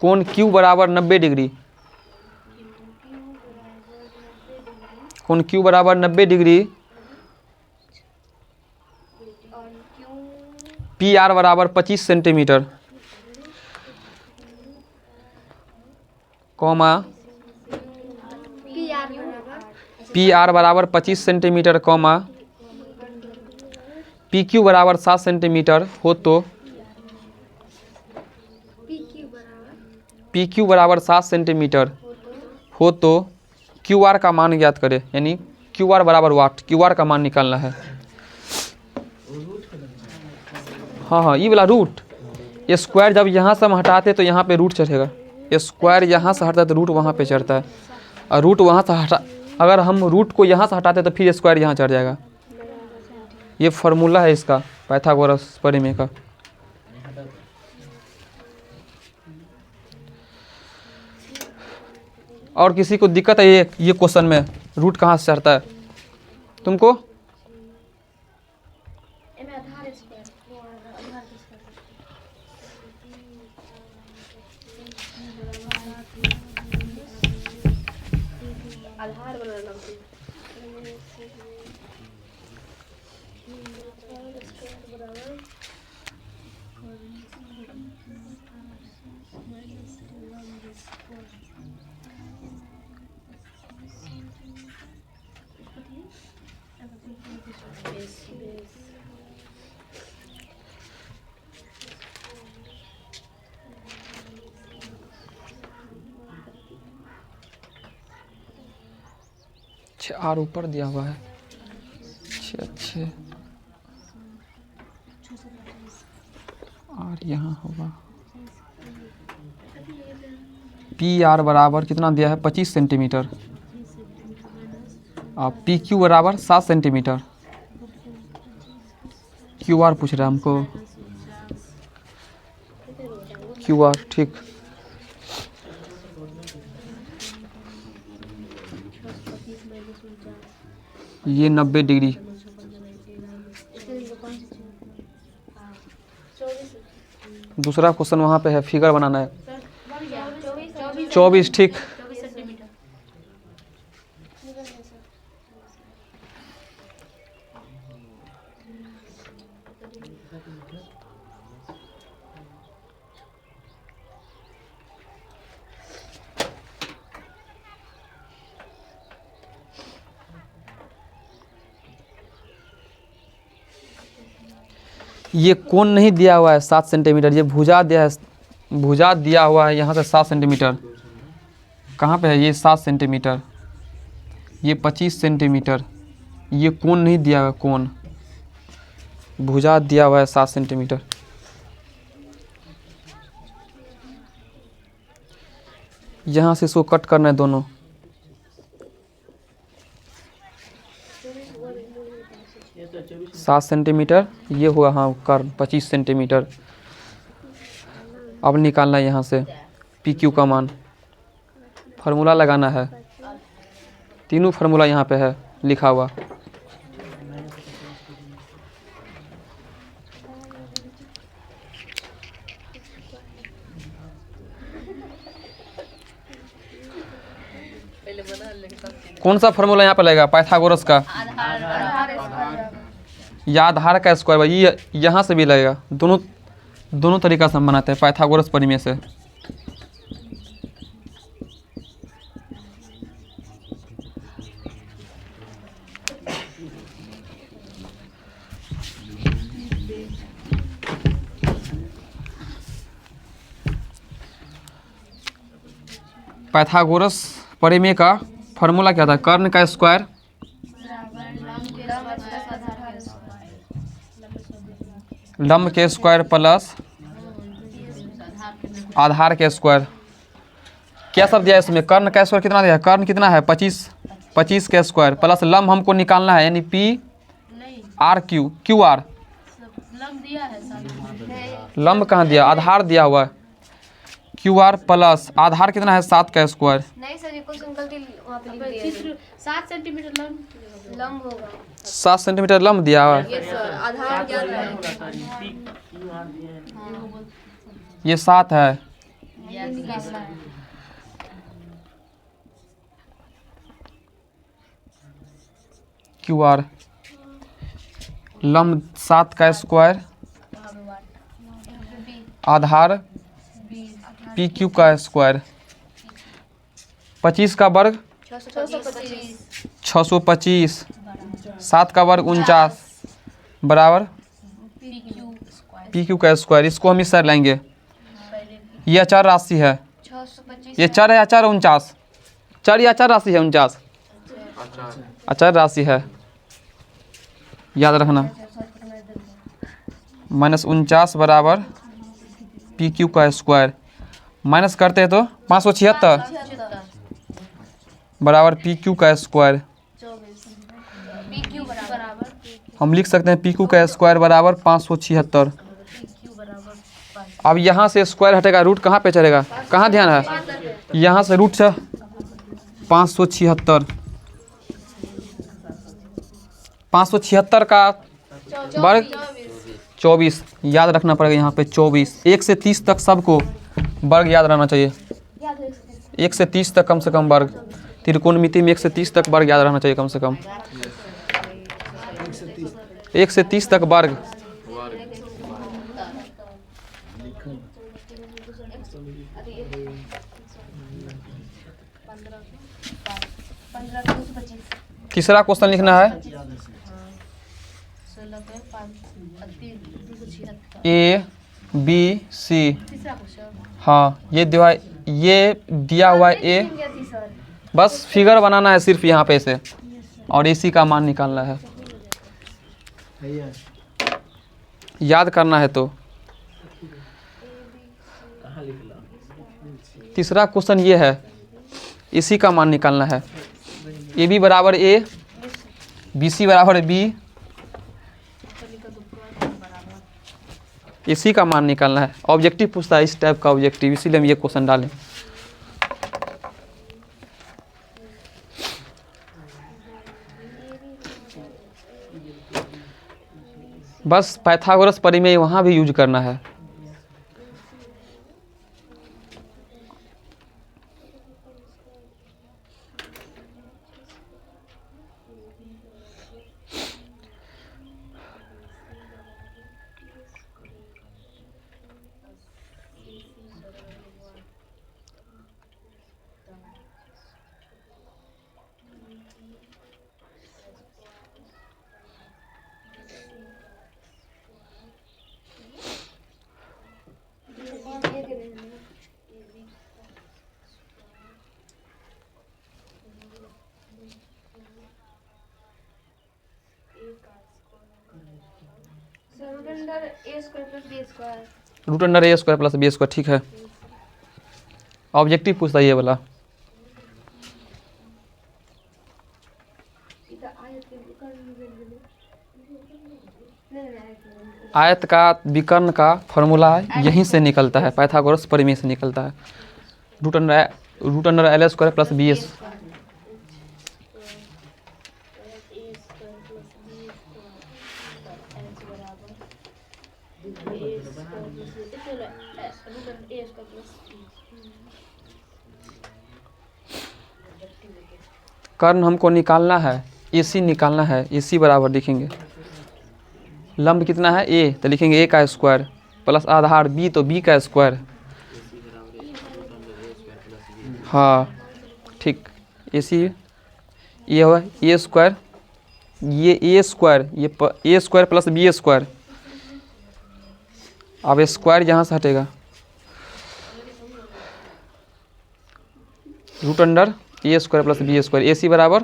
कोण Q बराबर 90 डिग्री, कोण Q बराबर 90 डिग्री, PR बराबर 25 सेंटीमीटर, कॉमा PR बराबर 25 सेंटीमीटर, कॉमा PQ बराबर 7 सेंटीमीटर हो तो PQ बराबर 7 सेंटीमीटर हो तो QR का मान ज्ञात करें, यानी QR बराबर वाट, QR का मान निकालना है। हाँ ये वाला रूट, ये स्क्वायर जब यहाँ से हम हटाते तो यहाँ पे रूट चढ़ेगा, ये स्क्वायर यहाँ से हटता है तो रूट वहाँ पे चढ़ता है, और रूट वहाँ से हटा, अगर हम रूट को यहाँ से हटाते तो फिर स्क्वायर यहाँ चढ़ जाएगा। ये फार्मूला है इसका, पाइथागोरस परिमेय का। और किसी को दिक्कत है ये क्वेश्चन में, रूट कहाँ से चढ़ता है तुमको? R ऊपर दिया हुआ है, अच्छे R यहाँ होगा। PR बराबर कितना दिया है 25 सेंटीमीटर, और PQ बराबर 7 सेंटीमीटर। QR पूछ रहा है हमको, QR ठीक। ये 90 डिग्री, दूसरा क्वेश्चन वहाँ पे है, फिगर बनाना है 24 ठीक। ये कोण नहीं दिया हुआ है 7 सेंटीमीटर, ये भुजा दिया हुआ है यहाँ से 7 सेंटीमीटर। कहाँ पे है ये 7 सेंटीमीटर, ये 25 सेंटीमीटर, ये कोण नहीं दिया हुआ, कोण भुजा दिया हुआ है 7 सेंटीमीटर। यहाँ से इसको कट करना है दोनों, ये तो 7 सेंटीमीटर, ये हुआ हाँ कर्व 25 सेंटीमीटर। अब निकालना है यहाँ से PQ का मान, फार्मूला लगाना है। तीनों फार्मूला यहाँ पे है लिखा हुआ। कौन सा फार्मूला यहाँ पे लगेगा पाइथागोरस का? या आधार का स्क्वायर भाई, ये यहाँ से भी लगेगा। दोनों तरीका से हम बनाते हैं पाइथागोरस परिमेय से। पाइथागोरस परिमेय का फार्मूला क्या था? कर्ण का स्क्वायर लंब के स्क्वायर प्लस आधार के स्क्वायर। क्या सब दिया है इसमें? कर्ण का स्क्वायर कितना दिया है? कर्ण कितना है? 25 के स्क्वायर प्लस लंब हमको निकालना है, यानी पी आर क्यू आर। लंब कहाँ दिया? आधार दिया हुआ है। क्यू आर प्लस आधार कितना है? 7 का स्क्वायर। नहीं सर, ये क्वेश्चन गलती वहाँ पे लिख दिया है। 7 सेंटीमीटर लंब होगा। 7 सेंटीमीटर लंब दिया हुआ है। ये सर आधार क्या है? ये 7 है। क्यू आर लंब 7 का स्क्वायर आधार पी क्यू का स्क्वायर 25 का वर्ग 625 7 का वर्ग 49 बराबर पी क्यू का स्क्वायर। इसको हम इस साइड लाएंगे। ये अचर राशि है। 625 ये चर है अचर 49। चर या अचर राशि है 49। अचर राशि है, याद रखना। -49 बराबर पी क्यू का स्क्वायर। माइनस करते हैं तो 576 बराबर पी क्यू का स्क्वायर। PQ बराबर हम लिख सकते हैं पी क्यू का स्क्वायर बराबर 576। अब यहाँ से स्क्वायर हटेगा, रूट कहाँ पे चलेगा? कहाँ ध्यान है? यहाँ से रूट से 576 576 का वर्ग 24। याद रखना पड़ेगा यहाँ पे 24। 1 से 30 तक सबको वर्ग याद रहना चाहिए। 1 से 30 तक कम से कम वर्ग। त्रिकोणमिति में 1 से 30 तक वर्ग याद रहना चाहिए कम से कम। 1 से 30 तक वर्ग। तीसरा क्वेश्चन लिखना है। A B C. हाँ, ये दिया हुआ है ए। बस फिगर बनाना है सिर्फ यहाँ पे से, और एसी का मान निकालना है। याद करना है तो। तीसरा क्वेश्चन ये है, इसी का मान निकालना है। ए बी बराबर ए, बी सी बराबर बी, इसी का मान निकालना है। ऑब्जेक्टिव पूछता है इस टाइप का ऑब्जेक्टिव, इसीलिए हम ये क्वेश्चन डालें। बस पाइथागोरस परिमेय वहाँ भी यूज करना है। रूट अंडर ए स्क्वायर प्लस बी स्क्वायर, ठीक है। ऑब्जेक्टिव पूछता है ये वाला। आयत का विकर्ण का फॉर्मूला यहीं से निकलता है, पाइथागोरस परिमेय से निकलता है। Root under root under L square plus B S. कर्ण हमको निकालना है, AC निकालना है। AC बराबर लिखेंगे, लंब कितना है A, तो लिखेंगे A का स्क्वायर प्लस आधार B, तो B का स्क्वायर। हाँ ठीक, AC ये हुआ A स्क्वायर, ये A स्क्वायर, ये A square plus B square. अब स्क्वायर यहाँ से हटेगा, root under A square plus B square. AC बराबर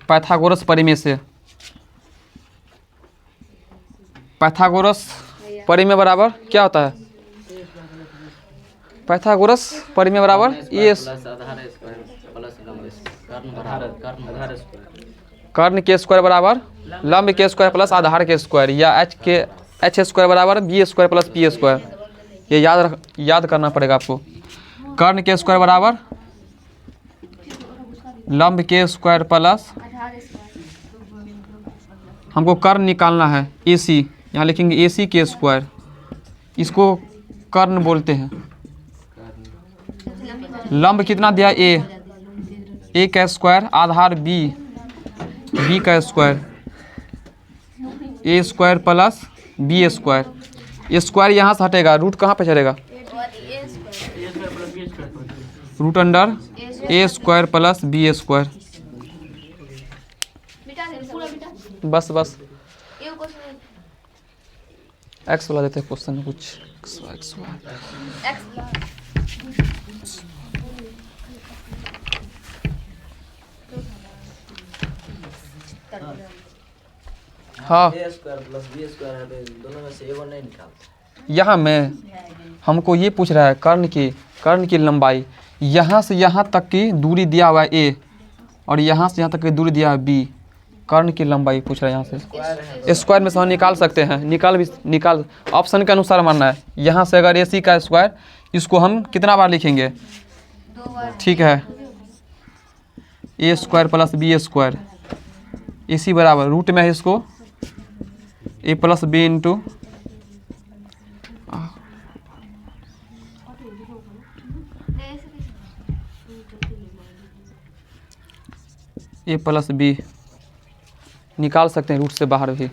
पाइथागोरस परिमेय से, पाइथागोरस परिमेय बराबर क्या होता है? पाइथागोरस परिमेय बराबर A plus Aadhaar square plus लंब स्क्वायर, कर्ण स्क्वायर। कर्ण के स्क्वायर बराबर लंब के स्क्वायर प्लस आधार के स्क्वायर, या H स्क्वायर बराबर B square plus P square. ये याद करना पड़ेगा आपको। कर्ण के स्क्वायर बराबर लंब के स्क्वायर प्लस, हमको कर्ण निकालना है AC, यहाँ लिखेंगे AC के स्क्वायर, इसको कर्ण बोलते हैं। लंब कितना दिया A का स्क्वायर, आधार B का square, A square plus B square. Square यहाँ से हटेगा, रूट कहाँ पे चलेगा? Root under A square plus B square. बस एक्स वाला देते हैं क्वेश्चन में कुछ, एक्स हाँ, A square plus B square है, तो दोनों में से A1 नहीं निकालते। यहाँ में हमको ये पूछ रहा है कर्ण की लंबाई, यहाँ से यहाँ तक की दूरी दिया हुआ है A, और यहाँ से यहाँ तक की दूरी दिया है B। कर्ण की लंबाई पूछ रहा है, यहाँ से स्क्वायर में से हम निकाल सकते हैं, निकाल ऑप्शन के अनुसार मानना है। यहाँ से अगर AC का स्क्वायर, इसको हम कितना बार लिखेंगे? ठीक है, A square plus B square. AC बराबर रूट में है, इसको A plus B into A plus B निकाल सकते हैं रूट से बाहर भी।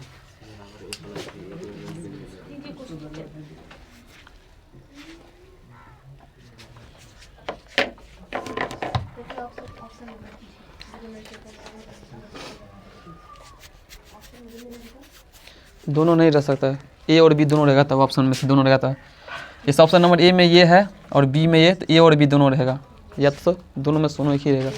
दोनों नहीं रह सकता है, A और B दोनों रहेगा, तब ऑप्शन में से दोनों रहेगा। तब इस ऑप्शन नंबर A में ये है और B में ये, तो A और B दोनों रहेगा, या तो दोनों में दोनों एक ही रहेगा।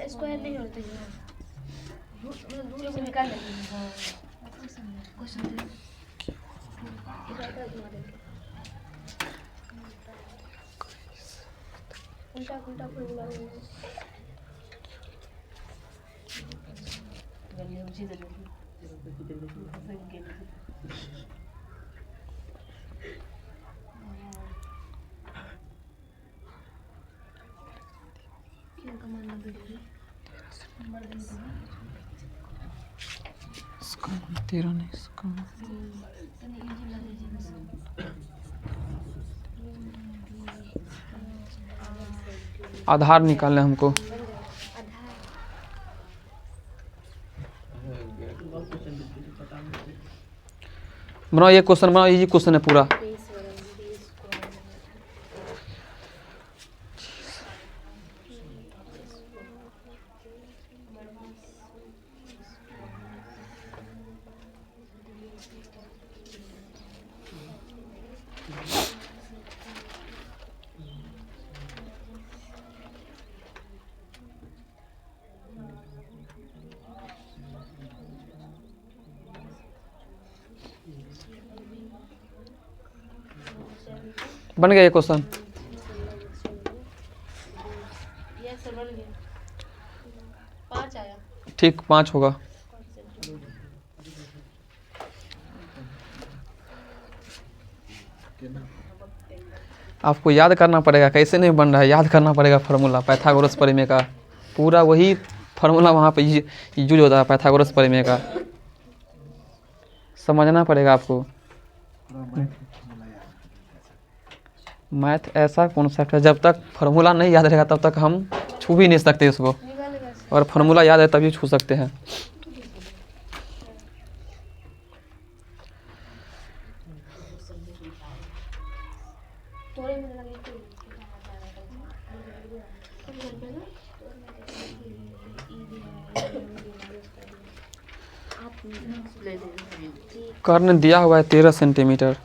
स्क्वायर नहीं होता निकाल उल्टा उल्टा फॉर्मूला तेरह नहीं, इसका आधार निकालना है हमको। बनाओ ये क्वेश्चन, बनाओ, ये क्वेश्चन है पूरा। बन गया ये क्वेश्चन? ये आंसर बन गया। 5 आया। ठीक, 5 होगा। आपको याद करना पड़ेगा, कैसे नहीं बन रहा है, याद करना पड़ेगा फार्मूला पाइथागोरस प्रमेय का। पूरा वही फार्मूला वहाँ पे यूज होता है पाइथागोरस प्रमेय का, समझना पड़ेगा आपको। मैथ ऐसा कॉन्सेप्ट है, जब तक फार्मूला नहीं याद रहेगा तब तक हम छू भी नहीं सकते उसको, और फार्मूला याद है तभी छू सकते हैं। कर्ण दिया हुआ है 13 सेंटीमीटर।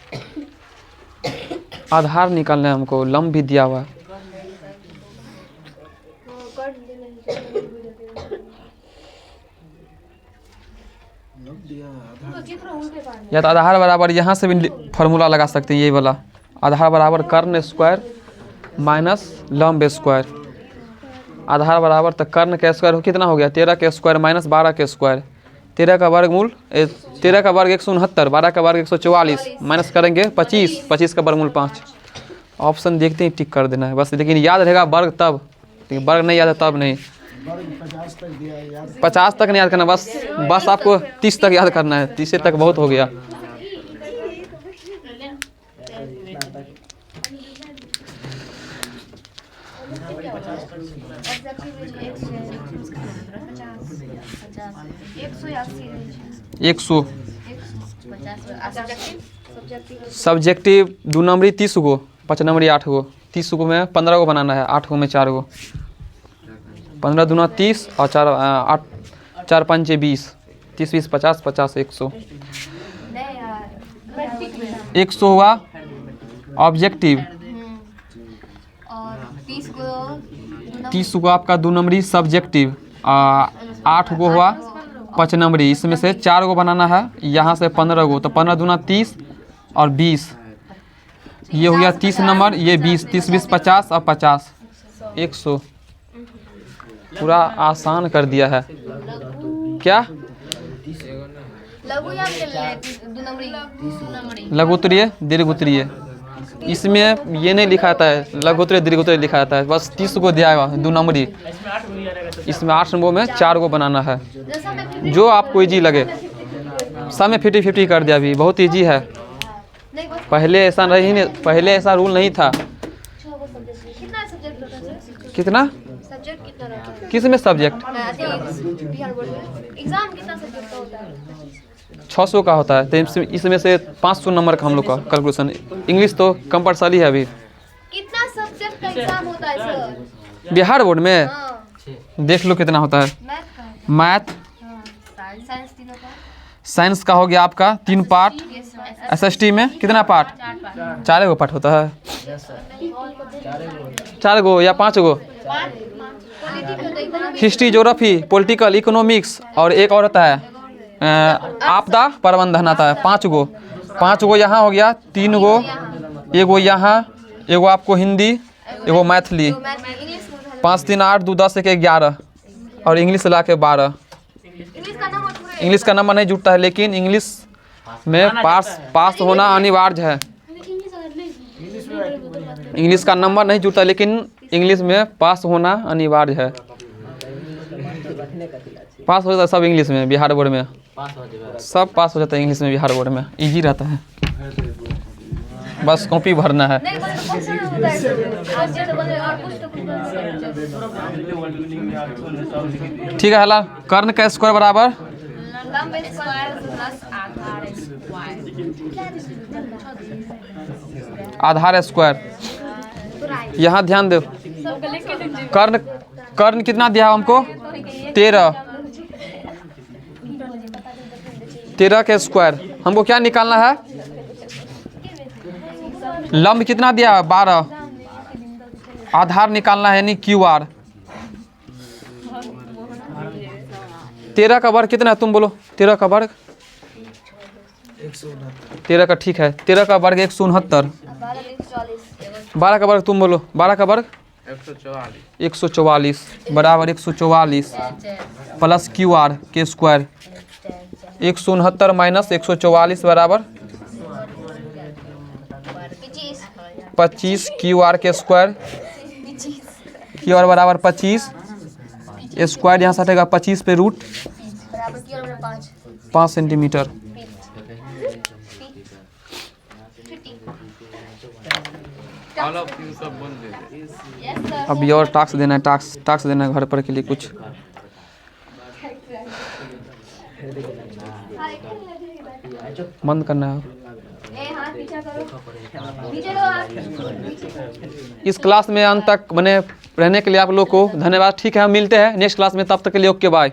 आधार निकालना है हमको, लंब भी दिया हुआ है। या तो आधार बराबर यहाँ से भी फार्मूला लगा सकते हैं, ये वाला आधार बराबर कर्ण स्क्वायर माइनस लंब स्क्वायर। आधार बराबर तो कर्ण का स्क्वायर कितना हो गया? 13 का स्क्वायर माइनस 12 का स्क्वायर। 13 का वर्गमूल 13 का वर्ग 169, 12 का वर्ग 144, माइनस करेंगे 25, 25 का वर्गमूल 5। ऑप्शन देखते ही टिक कर देना है बस, लेकिन याद रहेगा वर्ग तब, लेकिन वर्ग नहीं याद है तब नहीं। 50 तक नहीं याद करना, बस आपको 30 तक याद करना है, 30 तक बहुत हो गया। एक सौ सब्जेक्टिव 2 नंबरी 30 गो, 5 नंबरी 8 गो। 30 गो में 15 गो बनाना है, 8 गो में 4 गो। 15 दूना 30 और 4 5 20, 30 20 50, 50 100। 100 हुआ ऑब्जेक्टिव, और 30 गो आपका 2 नंबरी सब्जेक्टिव, 8 गो हुआ 5 नंबरी। इसमें से 4 गो बनाना है, यहाँ से 15 गो, तो 15 दूना 30 और 20, ये हो गया 30 नंबर, ये 20, 30 20 50 और 50 100। पूरा आसान कर दिया है क्या? लघु या दो नंबरी लघुत्तरीय दीर्घोत्तरीय, इसमें ये नहीं लिखा था लघुत्तरीय दीर्घोत्तरीय लिखा था, बस 30 को दिया हुआ 2 नंबरी। इसमें 8 नंबर में 4 को बनाना है, जो आपको इजी लगे। सब में 50-50 कर दिया, अभी बहुत इजी है। पहले ऐसा नहीं, पहले ऐसा रूल नहीं था। कितना सब्जेक्ट होता है? कितना सब्जेक्ट कितना रहता है? किस में सब्जेक्ट? बिहार बोर्ड में एग्जाम कितना सब्जेक्ट का होता है? 600 का होता है, तो इसमें से 500 नंबर का हम लोग का कैलकुलेशन। इंग्लिश तो कंपलसरी है अभी। कितना सब्जेक्ट का एग्जाम होता है सर? बिहार बोर्ड में हाँ। देख लो कितना होता है। मैथ का? मैथ हाँ। साइंस तीनों का? साइंस का हो गया आपका 3 पार्ट। एसएसटी में कितना पार्ट? 4 गो पार्ट होता है। 4 गो या 5 गो? हिस्ट्री, ज्योग्राफी, पॉलिटिकल, इकोनॉमिक्स, और एक और होता है आपदा प्रबंधन आता है। 5 गो, 5 गो यहाँ हो गया, 3 गो, एगो यहाँ, एगो आपको हिंदी, एगो मैथिली। 5 3 8 2 10 1 11, और इंग्लिश ला के 12। इंग्लिश का नंबर नहीं जुटता है, लेकिन इंग्लिश में पास होना अनिवार्य है। इंग्लिश का नंबर नहीं जुटता, लेकिन इंग्लिश में पास होना अनिवार्य है। पास हो जाता है सब इंग्लिश में बिहार बोर्ड में, सब पास हो जाता है इंग्लिश में बिहार बोर्ड में, इजी रहता है, बस कॉपी भरना है। ठीक है, हला कर्ण का स्क्वायर बराबर आधार स्क्वायर। यहाँ ध्यान दो, कर्ण कितना दिया है हमको? 13 के स्क्वायर। हमको क्या निकालना है? लंब कितना दिया है? 12। आधार निकालना है, यानी QR। 13 का वर्ग कितना है तुम बोलो? 13 का वर्ग 13 का ठीक है, 13 का वर्ग 169। 12 का वर्ग तुम बोलो, 12 का वर्ग 144 144 बराबर 144 प्लस क्यू आर के स्क्वायर 169 माइनस 144 बराबर 25 क्यू आर के स्क्वायर, क्यू आर बराबर 25 स्क्वायर यहाँ से हटेगा 25 पे रूट बराबर की और 5 सेंटीमीटर। ऑल ऑफ यू सब बोल दे। Yes sir. अभी और टास्क देना है, टास्क देना है घर पर के लिए कुछ। बंद करना है। ए हाथ पीछा करो, नीचे लो हाथ। इस क्लास में अंत तक बने रहने के लिए आप लोग को धन्यवाद। ठीक है, हम मिलते हैं नेक्स्ट क्लास में, तब तक के लिए ओके बाय।